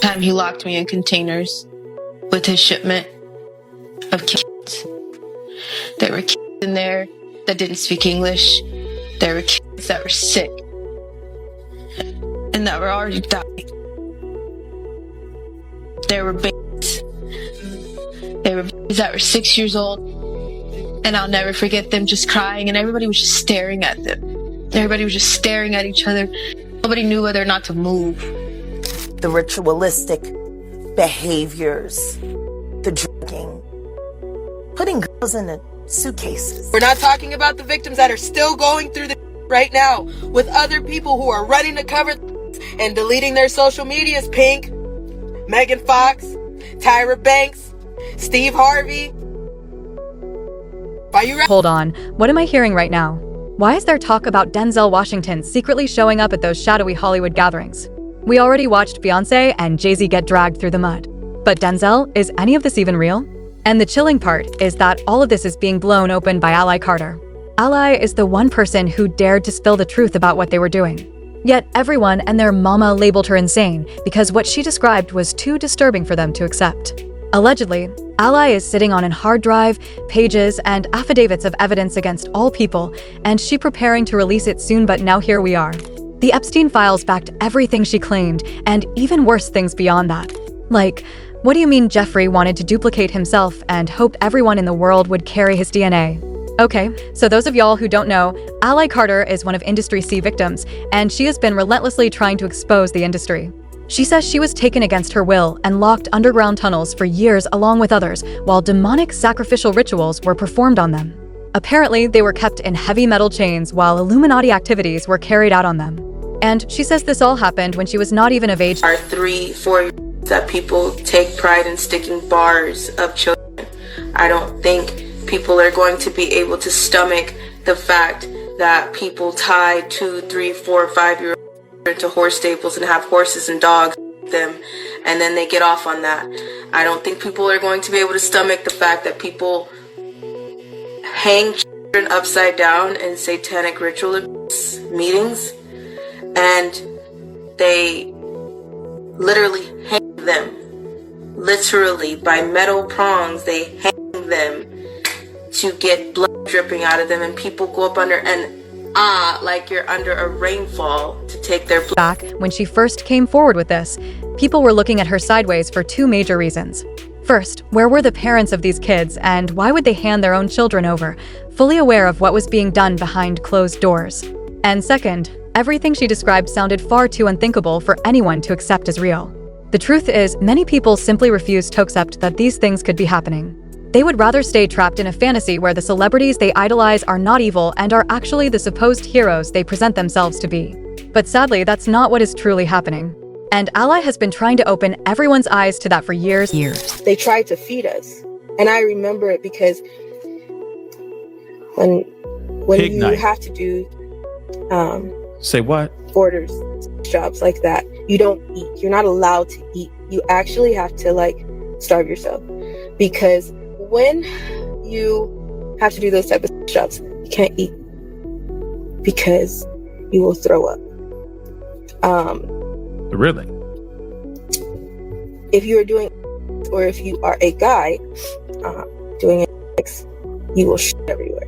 time he locked me in containers with his shipment of kids. There were kids in there that didn't speak English. There were kids that were sick and that were already dying. There were babies. There were babies that were 6 years old, and I'll never forget them just crying, and everybody was just staring at them. Everybody was just staring at each other. Nobody knew whether or not to move. The ritualistic behaviors, the drinking, putting girls in suitcases. We're not talking about the victims that are still going through the right now with other people who are running to cover and deleting their social medias. Pink, Megan Fox, Tyra Banks, Steve Harvey. Hold on, what am I hearing right now? Why is there talk about Denzel Washington secretly showing up at those shadowy Hollywood gatherings? We already watched Beyonce and Jay-Z get dragged through the mud. But Denzel, is any of this even real? And the chilling part is that all of this is being blown open by Ally Carter. Ally is the one person who dared to spill the truth about what they were doing. Yet everyone and their mama labeled her insane because what she described was too disturbing for them to accept. Allegedly, Ally is sitting on a hard drive, pages, and affidavits of evidence against all people, and she preparing to release it soon, but now here we are. The Epstein files backed everything she claimed, and even worse things beyond that. Like, what do you mean Jeffrey wanted to duplicate himself and hoped everyone in the world would carry his DNA? Okay, so those of y'all who don't know, Ally Carter is one of Industry C victims, and she has been relentlessly trying to expose the industry. She says she was taken against her will and locked underground tunnels for years along with others, while demonic sacrificial rituals were performed on them. Apparently, they were kept in heavy metal chains while Illuminati activities were carried out on them. And she says this all happened when she was not even of age. Are 3-4 years that people take pride in sticking bars of children. I don't think people are going to be able to stomach the fact that people tie 2, 3, 4, 5-year-olds into horse stables and have horses and dogs with them, and then they get off on that. I don't think people are going to be able to stomach the fact that people hang children upside down in satanic ritual meetings, and they literally hang them, literally by metal prongs. They hang them to get blood dripping out of them, and people go up under and like you're under a rainfall to take their blood. Back when she first came forward with this, people were looking at her sideways for two major reasons. First, where were the parents of these kids, and why would they hand their own children over, fully aware of what was being done behind closed doors? And second, everything she described sounded far too unthinkable for anyone to accept as real. The truth is, many people simply refuse to accept that these things could be happening. They would rather stay trapped in a fantasy where the celebrities they idolize are not evil and are actually the supposed heroes they present themselves to be. But sadly, that's not what is truly happening. And Ally has been trying to open everyone's eyes to that for years. They tried to feed us. And I remember it because when you have to do say what? Orders, jobs like that, you don't eat. You're not allowed to eat. You actually have to starve yourself. Because when you have to do those type of jobs, you can't eat because you will throw up. Really? If you are doing, or if you are a guy doing it, you will shit everywhere.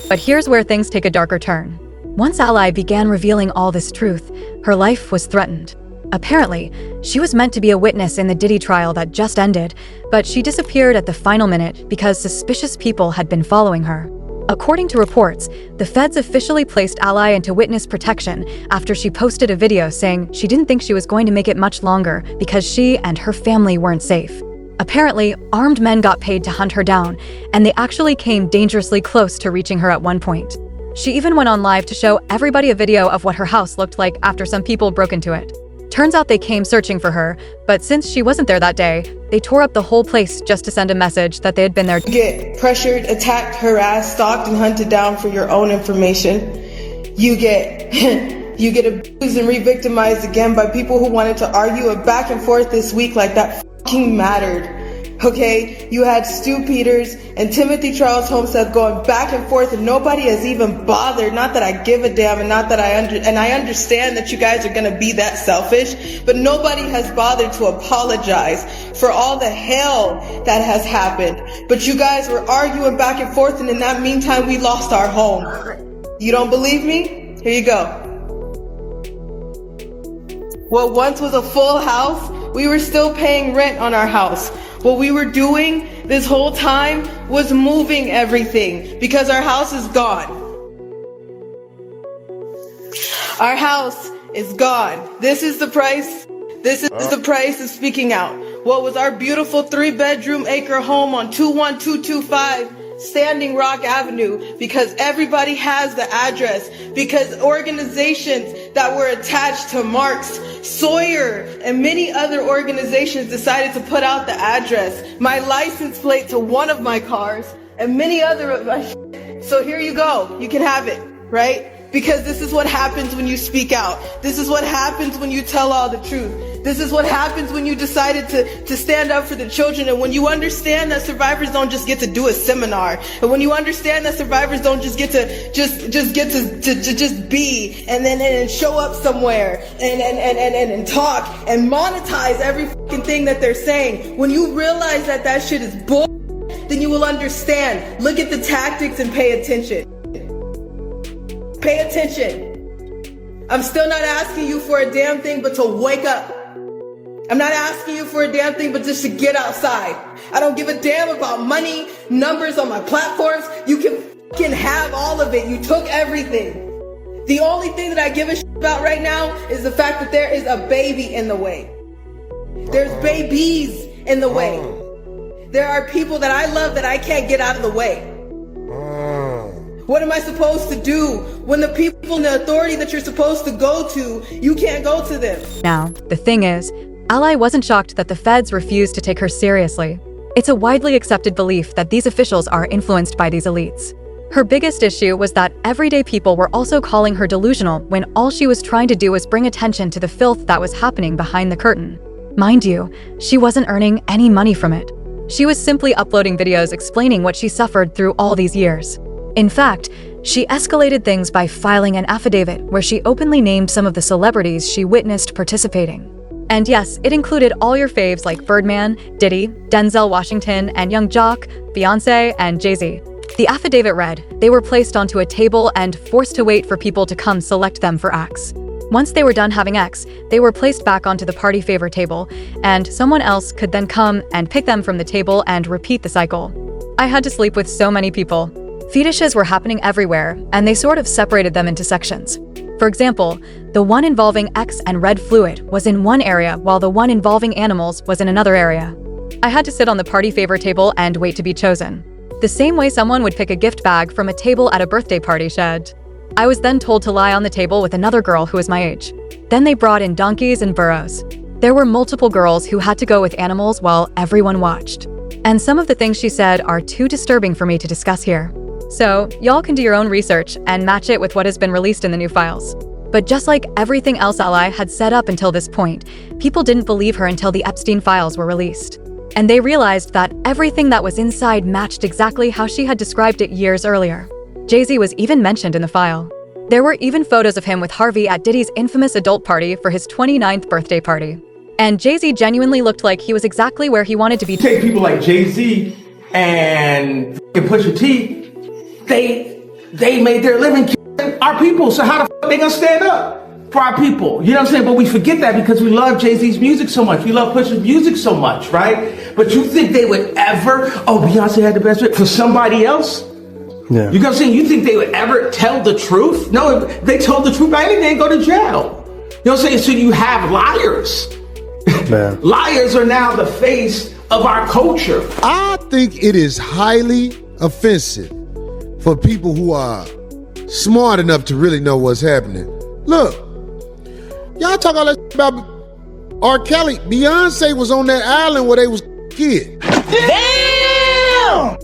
But here's where things take a darker turn. Once Ally began revealing all this truth, her life was threatened. Apparently, she was meant to be a witness in the Diddy trial that just ended, but she disappeared at the final minute because suspicious people had been following her. According to reports, the feds officially placed Ally into witness protection after she posted a video saying she didn't think she was going to make it much longer because she and her family weren't safe. Apparently, armed men got paid to hunt her down, and they actually came dangerously close to reaching her at one point. She even went on live to show everybody a video of what her house looked like after some people broke into it. Turns out they came searching for her, but since she wasn't there that day, they tore up the whole place just to send a message that they had been there. You get pressured, attacked, harassed, stalked, and hunted down for your own information. You get abused and re-victimized again by people who wanted to argue a back and forth this week like that fucking mattered. Okay, you had Stu Peters and Timothy Charles Homestead going back and forth, and nobody has even bothered. Not that I give a damn, and not that I understand that you guys are gonna be that selfish, but nobody has bothered to apologize for all the hell that has happened. But you guys were arguing back and forth, and in that meantime, we lost our home. You don't believe me? Here you go. What once was a full house, we were still paying rent on our house. What we were doing this whole time was moving everything because our house is gone. Our house is gone. This is the price. This is the price of speaking out. What was our beautiful 3-bedroom acre home on 21225 Standing Rock Avenue, because everybody has the address, because organizations that were attached to Marx, Sawyer, and many other organizations decided to put out the address, my license plate to one of my cars, and many other of my shit. So here you go. You can have it, right? Because this is what happens when you speak out. This is what happens when you tell all the truth. This is what happens when you decided to stand up for the children, and when you understand that survivors don't just get to do a seminar, and when you understand that survivors don't just get to just be and show up somewhere and talk and monetize every fucking thing that they're saying. When you realize that that shit is bull, then you will understand. Look at the tactics and pay attention. Pay attention. I'm still not asking you for a damn thing but to wake up. I'm not asking you for a damn thing but just to get outside. I don't give a damn about money, numbers on my platforms. You can have all of it. You took everything. The only thing that I give a shit about right now is the fact that there is a baby in the way. There's babies in the way. There are people that I love that I can't get out of the way. What am I supposed to do when the people in the authority that you're supposed to go to, you can't go to them? Now, the thing is, Ally wasn't shocked that the feds refused to take her seriously. It's a widely accepted belief that these officials are influenced by these elites. Her biggest issue was that everyday people were also calling her delusional when all she was trying to do was bring attention to the filth that was happening behind the curtain. Mind you, she wasn't earning any money from it. She was simply uploading videos explaining what she suffered through all these years. In fact, she escalated things by filing an affidavit where she openly named some of the celebrities she witnessed participating. And yes, it included all your faves like Birdman, Diddy, Denzel Washington, and Young Jock, Beyonce, and Jay-Z. The affidavit read, they were placed onto a table and forced to wait for people to come select them for acts. Once they were done having X, they were placed back onto the party favor table, and someone else could then come and pick them from the table and repeat the cycle. I had to sleep with so many people. Fetishes were happening everywhere, and they sort of separated them into sections. For example, the one involving X and red fluid was in one area while the one involving animals was in another area. I had to sit on the party favor table and wait to be chosen. The same way someone would pick a gift bag from a table at a birthday party shed. I was then told to lie on the table with another girl who was my age. Then they brought in donkeys and burros. There were multiple girls who had to go with animals while everyone watched. And some of the things she said are too disturbing for me to discuss here. So, y'all can do your own research and match it with what has been released in the new files. But just like everything else Ally had set up until this point, people didn't believe her until the Epstein files were released. And they realized that everything that was inside matched exactly how she had described it years earlier. Jay-Z was even mentioned in the file. There were even photos of him with Harvey at Diddy's infamous adult party for his 29th birthday party. And Jay-Z genuinely looked like he was exactly where he wanted to be. Take people like Jay-Z and Pusha T, they made their living killing our people, so how the fuck they gonna stand up for our people? You know what I'm saying? But we forget that because we love Jay-Z's music so much. We love Pusha's music so much, right? But you think they would ever, Beyonce had the best fit for somebody else? Yeah. You know what I'm saying? You think they would ever tell the truth? No, if they told the truth about anything, they'd go to jail. You know what I'm saying? So you have liars. Man. Liars are now the face of our culture. I think it is highly offensive for people who are smart enough to really know what's happening. Look, y'all talk all that about R. Kelly. Beyonce was on that island where they was kids. Damn!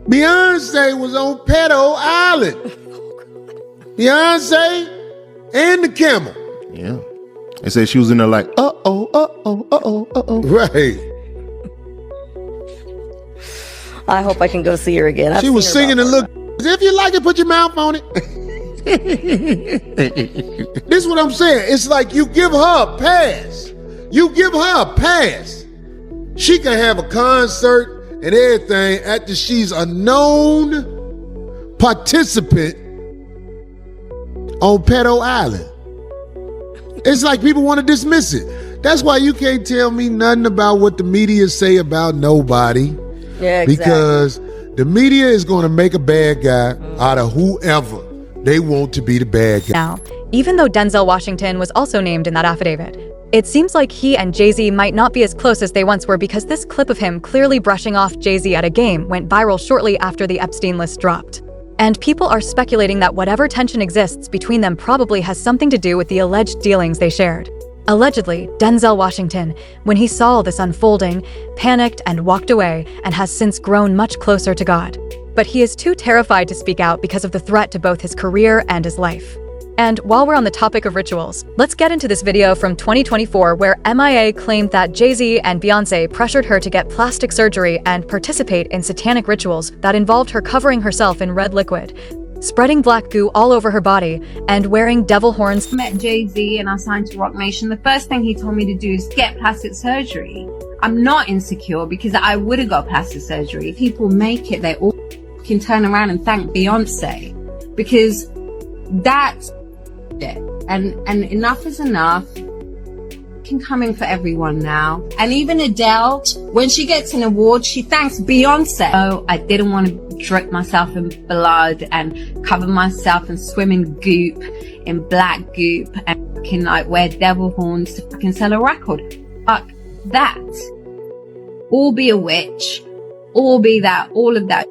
Beyonce was on Pedo Island. Beyonce and the camel. Yeah. They said she was in there like, uh-oh, uh-oh, uh-oh, uh-oh. Right. I hope I can go see her again. She was singing and look. If you like it, put your mouth on it. This is what I'm saying. It's like you give her a pass. You give her a pass. She can have a concert and everything after she's a known participant on Pedo Island. It's like people want to dismiss it. That's why you can't tell me nothing about what the media say about nobody. Yeah, exactly. Because the media is going to make a bad guy out of whoever they want to be the bad guy. Now, even though Denzel Washington was also named in that affidavit, it seems like he and Jay-Z might not be as close as they once were because this clip of him clearly brushing off Jay-Z at a game went viral shortly after the Epstein list dropped. And people are speculating that whatever tension exists between them probably has something to do with the alleged dealings they shared. Allegedly, Denzel Washington, when he saw this unfolding, panicked and walked away and has since grown much closer to God. But he is too terrified to speak out because of the threat to both his career and his life. And while we're on the topic of rituals, let's get into this video from 2024 where MIA claimed that Jay-Z and Beyonce pressured her to get plastic surgery and participate in satanic rituals that involved her covering herself in red liquid, spreading black goo all over her body, and wearing devil horns. I met Jay-Z and I signed to Rock Nation. The first thing he told me to do is get plastic surgery. I'm not insecure because I would have got plastic surgery. People make it, they all can turn around and thank Beyonce because that's it. And enough is enough. Can come in for everyone now. And even Adele, when she gets an award, she thanks Beyonce. Oh, I didn't want to drip myself in blood and cover myself and swim in goop, in black goop, and fucking like wear devil horns to fucking sell a record. Fuck that. Or be a witch, or be that, all of that.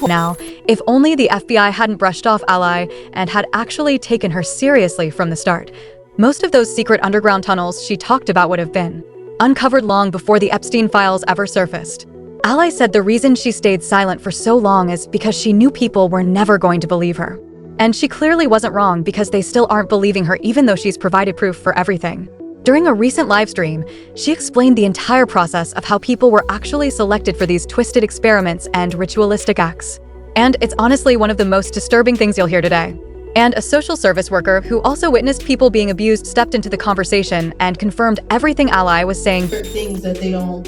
Now, if only the FBI hadn't brushed off Ally and had actually taken her seriously from the start, most of those secret underground tunnels she talked about would have been uncovered long before the Epstein files ever surfaced. Ally said the reason she stayed silent for so long is because she knew people were never going to believe her. And she clearly wasn't wrong because they still aren't believing her even though she's provided proof for everything. During a recent live stream, she explained the entire process of how people were actually selected for these twisted experiments and ritualistic acts. And it's honestly one of the most disturbing things you'll hear today. And a social service worker who also witnessed people being abused stepped into the conversation and confirmed everything Ally was saying. Things that they don't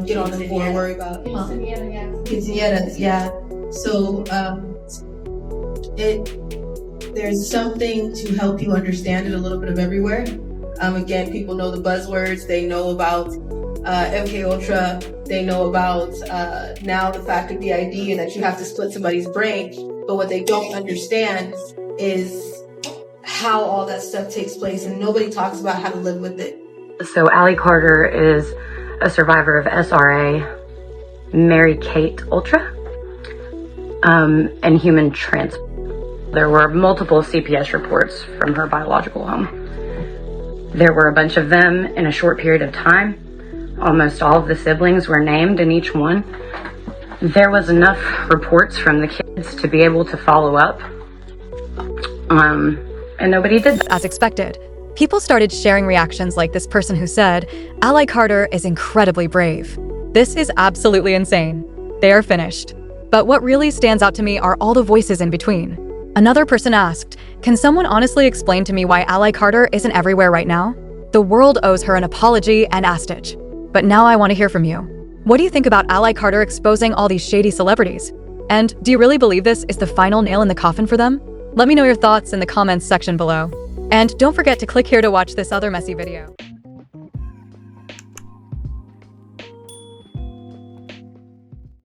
get on the board or worry about. Quinceañeras, yeah. So there's something to help you understand it a little bit of everywhere. Again, people know the buzzwords. They know about MK Ultra. They know about now the fact of the ID and that you have to split somebody's brain. But what they don't understand is how all that stuff takes place, and nobody talks about how to live with it. So Allie Carter is a survivor of SRA, Mary Kate Ultra, and human transplant. There were multiple CPS reports from her biological home. There were a bunch of them in a short period of time. Almost all of the siblings were named in each one. There was enough reports from the kids to be able to follow up. And nobody did that. As expected, people started sharing reactions like this person who said, Ally Carter is incredibly brave. This is absolutely insane. They are finished. But what really stands out to me are all the voices in between. Another person asked, can someone honestly explain to me why Ally Carter isn't everywhere right now? The world owes her an apology and astage. But now I want to hear from you. What do you think about Ally Carter exposing all these shady celebrities? And do you really believe this is the final nail in the coffin for them? Let me know your thoughts in the comments section below. And don't forget to click here to watch this other messy video.